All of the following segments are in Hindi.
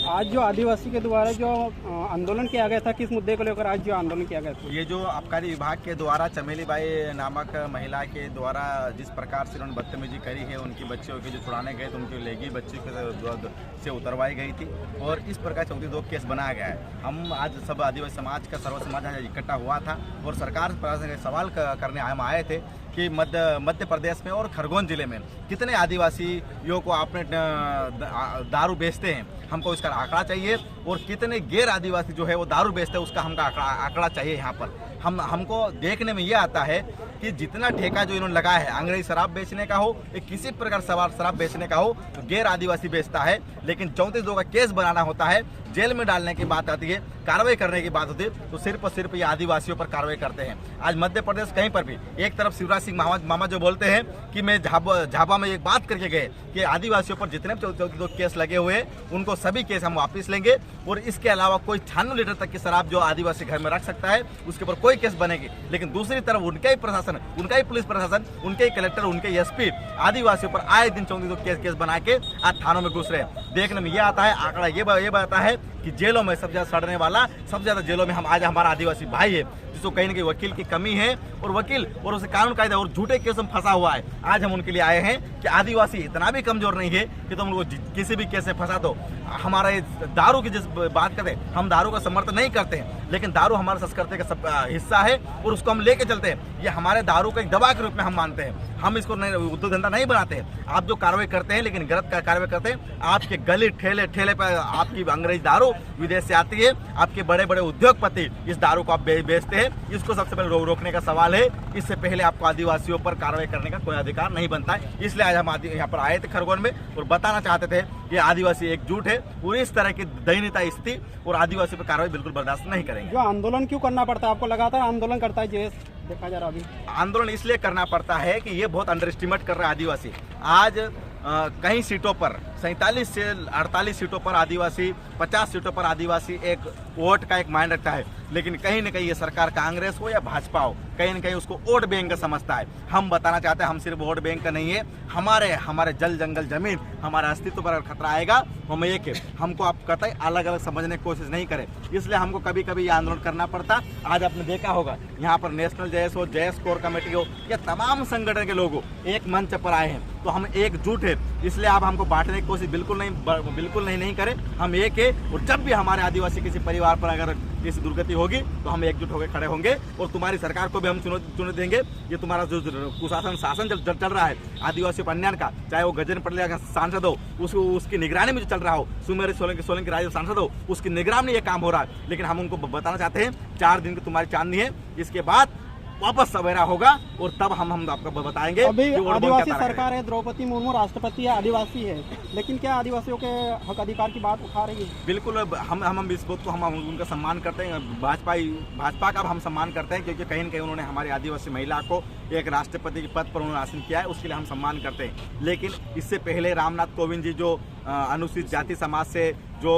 आज जो आदिवासी के द्वारा जो आंदोलन किया गया था, किस मुद्दे को लेकर आज जो आंदोलन किया गया था? ये जो आबकारी विभाग के द्वारा चमेली बाई नामक महिला के द्वारा जिस प्रकार से उन्होंने बदतमीजी करी है, उनकी बच्चियों के जो छुड़ाने गए तो उनकी लेगी बच्ची से उतरवाई गई थी और इस प्रकार 34 केस बनाया गया है। हम आज सब आदिवासी समाज का सर्व समाज आज इकट्ठा हुआ था और सरकार से सवाल करने हम आए थे कि मध्य प्रदेश में और खरगोन जिले में कितने आदिवासियों को आपने दारू बेचते हैं, हमको इसका आंकड़ा चाहिए, और कितने गैर आदिवासी जो है वो दारू बेचते हैं उसका हमका आंकड़ा चाहिए। यहाँ पर हमको देखने में ये आता है कि जितना ठेका जो इन्होंने लगाया है अंग्रेजी शराब बेचने का हो या किसी प्रकार शराब बेचने का हो तो गैर आदिवासी बेचता है, लेकिन 34 लोगों का केस बनाना होता है, जेल में डालने की बात आती है, कार्रवाई करने की बात होती है तो सिर्फ और सिर्फ ये आदिवासियों पर कार्रवाई करते हैं। आज मध्य प्रदेश कहीं पर भी एक तरफ शिवराज सिंह मामा जो बोलते हैं कि मैं झाबुआ में एक बात करके गए कि आदिवासियों पर जितने 34 केस लगे हुए हैं उनको सभी केस हम वापस लेंगे और इसके अलावा कोई 96 लीटर तक की शराब जो आदिवासी घर में रख सकता है उसके ऊपर कोई केस बनेगी। लेकिन दूसरी तरफ उनका ही प्रशासन, उनका ही पुलिस प्रशासन, उनके ही कलेक्टर, उनके एसपी आदिवासियों पर आए दिन 34 केस बना के आज थानों में घुस रहे हैं। देखने में ये आता है, आंकड़ा ये बताता है कि जेलों में सबसे ज्यादा सड़ने वाला, सबसे ज्यादा जेलों में हम आज हमारा आदिवासी भाई है जिसको कहीं ना कहीं वकील की कमी है और वकील और उसे कानून कायदा और झूठे केस में फंसा हुआ है। आज हम उनके लिए आए हैं कि आदिवासी इतना भी कमजोर नहीं है कि तुम उनको किसी भी केस में फंसा दो। हमारा ये दारू की जिस बात करते हैं, हम दारू का समर्थन नहीं करते हैं, लेकिन दारू हमारे संस्कृति का हिस्सा है और उसको हम लेके चलते हैं। ये हमारे दारू को एक दवा के रूप में हम मानते हैं, हम इसको उद्योग धंधा नहीं बनाते हैं। आप जो कार्रवाई करते हैं लेकिन गलत कार्रवाई करते हैं, आपके गली ठेले पर आपकी अंग्रेजी दारू विदेश से आती है, आपके बड़े बड़े उद्योगपति इस दारू को आप बेचते हैं। इसको सबसे पहले रोकने का सवाल है। इससे पहले आपको आदिवासियों पर कार्रवाई करने का कोई अधिकार नहीं बनता है। इसलिए आज हम यहाँ पर आए थे खरगोन में और बताना चाहते थे कि आदिवासी एकजुट है और इस तरह की दयनीय स्थिति और आदिवासी पर कार्रवाई बिल्कुल बर्दाश्त नहीं करेंगे। जो आंदोलन क्यों करना पड़ता है आपको? लगातार आंदोलन करता है जेएस, देखा जा रहा अभी आंदोलन इसलिए करना पड़ता है कि ये बहुत अंडर एस्टिमेट कर रहा है आदिवासी। आज कई सीटों पर 47 से 48 सीटों पर आदिवासी, 50 सीटों पर आदिवासी एक वोट का एक मायने रखता है, लेकिन कहीं न कहीं ये सरकार कांग्रेस हो या भाजपा हो कहीं न कहीं उसको वोट बैंक का समझता है। हम बताना चाहते हैं हम सिर्फ वोट बैंक का नहीं है, हमारे जल जंगल जमीन, हमारे अस्तित्व पर अगर खतरा आएगा हम एक है, हमको आप कतई अलग अलग समझने की कोशिश नहीं करें। इसलिए हमको कभी कभी ये आंदोलन करना पड़ता। आज आपने देखा होगा यहाँ पर नेशनल जेएस हो, जेएस कोर कमेटी हो या तमाम संगठन के लोग एक मंच पर आए हैं तो हम एकजुट है। इसलिए आप हमको बांटने की कोशिश बिल्कुल नहीं करें। हम एक है और जब भी हमारे आदिवासी किसी परिवार पर अगर किसी दुर्गति होगी तो हम एकजुट होकर खड़े होंगे और तुम्हारी सरकार को भी हम चुनौती देंगे। ये तुम्हारा जो कुशासन शासन चल रहा है आदिवासी पर अन्याय का, चाहे वो गजेंद्र पटेल का सांसद हो, उसकी निगरानी में जो चल रहा हो, सुमेर सोलंकी राज्य सांसद हो, उसकी निगरानी में ये काम हो रहा है। लेकिन हम उनको बताना चाहते हैं 4 दिन की तुम्हारी चांदनी है, इसके बाद वापस सवेरा होगा और तब हम आपको बताएंगे। अभी आदिवासी सरकार है, द्रौपदी मुर्मू राष्ट्रपति है, आदिवासी है, लेकिन क्या आदिवासियों के हक अधिकार की बात उठा रही है? बिल्कुल, हम इस बात को हम उनका सम्मान करते हैं। भाजपा का हम सम्मान करते हैं क्योंकि कहीं न कहीं उन्होंने हमारी आदिवासी महिला को एक राष्ट्रपति के पद पर उन्होंने आसन किया है, उसके लिए हम सम्मान करते हैं। लेकिन इससे पहले रामनाथ कोविंद जी जो अनुसूचित जाति समाज से जो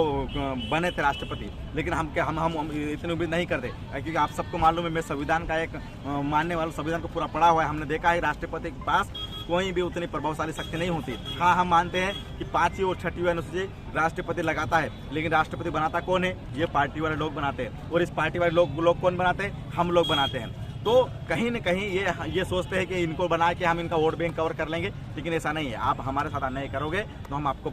बने थे राष्ट्रपति, लेकिन हम इतनी उम्मीद नहीं करते क्योंकि आप सबको मालूम है मैं संविधान का एक मानने वाला, संविधान को पूरा पढ़ा हुआ है। हमने देखा है राष्ट्रपति के पास कोई भी उतनी प्रभावशाली शक्ति नहीं होती। हाँ, हम मानते हैं कि 5वीं और 6वीं अनुसूची राष्ट्रपति लगाता है, लेकिन राष्ट्रपति बनाता कौन है? ये पार्टी वाले लोग बनाते हैं। और इस पार्टी वाले लोग कौन बनाते हैं? हम लोग बनाते हैं। तो कहीं न कहीं ये सोचते हैं कि इनको बना के हम इनका वोट बैंक कवर कर लेंगे, लेकिन ऐसा नहीं है। आप हमारे साथ अन्याय करोगे तो हम आपको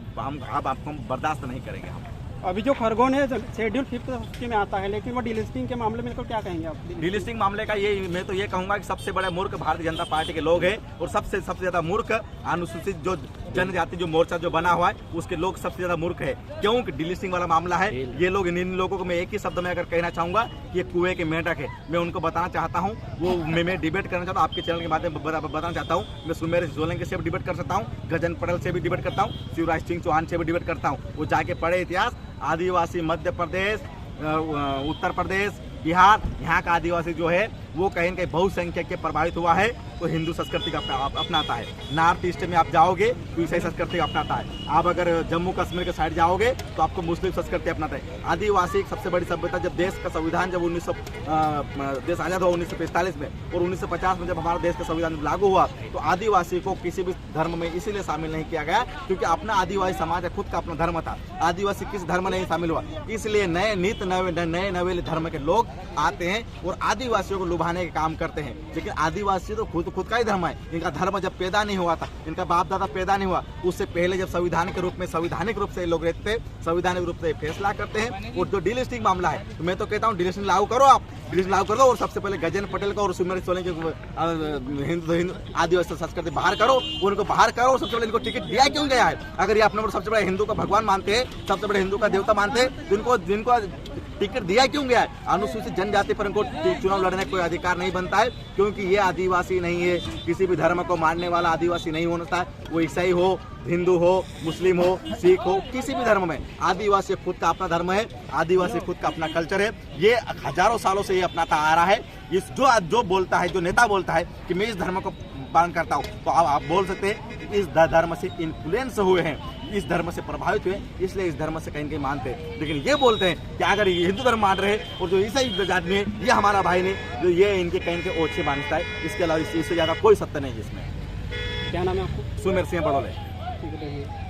बर्दाश्त नहीं करेंगे। हम अभी जो खरगोन है शेड्यूल 5 में आता है, लेकिन वो डीलिस्टिंग के मामले में क्या कहेंगे आप? डीलिस्टिंग मामले का मैं तो ये कहूंगा कि सबसे बड़े मूर्ख भारतीय जनता पार्टी के लोग हैं और सबसे ज्यादा मूर्ख अनुसूचित जो जनजाति जो मोर्चा जो बना हुआ है उसके लोग सबसे ज्यादा मूर्ख है। क्योंकि डीलिस्टिंग वाला मामला है। ये लोग इन लोगों को मैं एक ही शब्द में अगर कहना चाहूंगा कि ये कुएं के मेंढक है। मैं उनको बताना चाहता हूँ, वो मैं डिबेट करना चाहता हूँ आपके चैनल के माध्यम बताना चाहता हूँ। मैं सुमेर सोलंकी से भी डिबेट कर सकता हूँ, गजेंद्र पटेल से भी डिबेट करता हूँ, शिवराज सिंह चौहान से भी डिबेट करता हूँ। वो जाके पढ़े इतिहास, आदिवासी मध्य प्रदेश, उत्तर प्रदेश, बिहार, यहाँ का आदिवासी जो है वो कहीं न कहीं बहुसंख्यक के प्रभावित हुआ है तो हिंदू संस्कृति का अपनाता है। नॉर्थ ईस्ट में आप जाओगे तो ईसाई संस्कृति अपनाता है। आप अगर जम्मू कश्मीर के साइड जाओगे तो आपको मुस्लिम संस्कृति अपनाता है। आदिवासी एक सबसे बड़ी सभ्यता, जब देश का संविधान जब देश आज़ाद हुआ 1945 में और 1950 में जब हमारा देश का संविधान लागू हुआ तो आदिवासी को किसी भी धर्म में इसीलिए शामिल नहीं किया गया क्योंकि अपना आदिवासी समाज का खुद का अपना धर्म था। आदिवासी किस धर्म नहीं शामिल हुआ, इसलिए नए नवेले धर्म के लोग आते हैं और आदिवासियों को लुभाने के काम करते हैं। लेकिन आदिवासी तो खुद का ही धर्म है। इनका धर्म जब पैदा नहीं हुआ था, इनका बाप दादा पैदा नहीं हुआ, उससे पहले जब संवैधानिक रूप से लोग रहते थे, संवैधानिक रूप से फैसला करते हैं। और जो डीलिस्टिंग मामला है तो मैं तो कहता हूँ डीलिस्टिंग लागू करो, आप डीलिस्टिंग लागू कर दो और सबसे पहले गजेंद्र पटेल को और सुमेर सोलंकी के हिंदू आदिवासी संस्कृति बाहर करो, उनको बाहर करो। और सबसे पहले इनको टिकट दिया क्यों गया है? अगर ये अपने ऊपर सबसे बड़ा हिंदू का भगवान मानते हैं, सबसे बड़े हिंदू का देवता मानते हैं, तो जिनको टिकट दिया क्यों गया है? अनुसूचित जनजाति पर इनको चुनाव लड़ने का कोई अधिकार नहीं बनता है क्योंकि ये आदिवासी नहीं है। किसी भी धर्म को मानने वाला आदिवासी नहीं होता है, वो ईसाई हो, हिंदू हो, मुस्लिम हो, सिख हो, किसी भी धर्म में आदिवासी खुद का अपना धर्म है, आदिवासी खुद का अपना कल्चर है। ये हजारों सालों से ये अपनाता आ रहा है। इस जो बोलता है, जो नेता बोलता है कि मैं इस धर्म को पालन करता हूँ, तो आप बोल सकते हैं इस धर्म से इन्फ्लुएंस हुए हैं, इस धर्म से प्रभावित हुए, इसलिए इस धर्म से कहीं न कहीं मानते हैं। लेकिन ये बोलते हैं कि अगर ये हिंदू धर्म मान रहे हैं और जो ईसाई आदमी है ये हमारा भाई नहीं, जो ये इनके कहीं के ओछे मानता है। इसके अलावा इससे ज़्यादा कोई सत्य नहीं है इसमें। क्या नाम है आपको? सुमेर सिंह बड़ोले। ठीक है।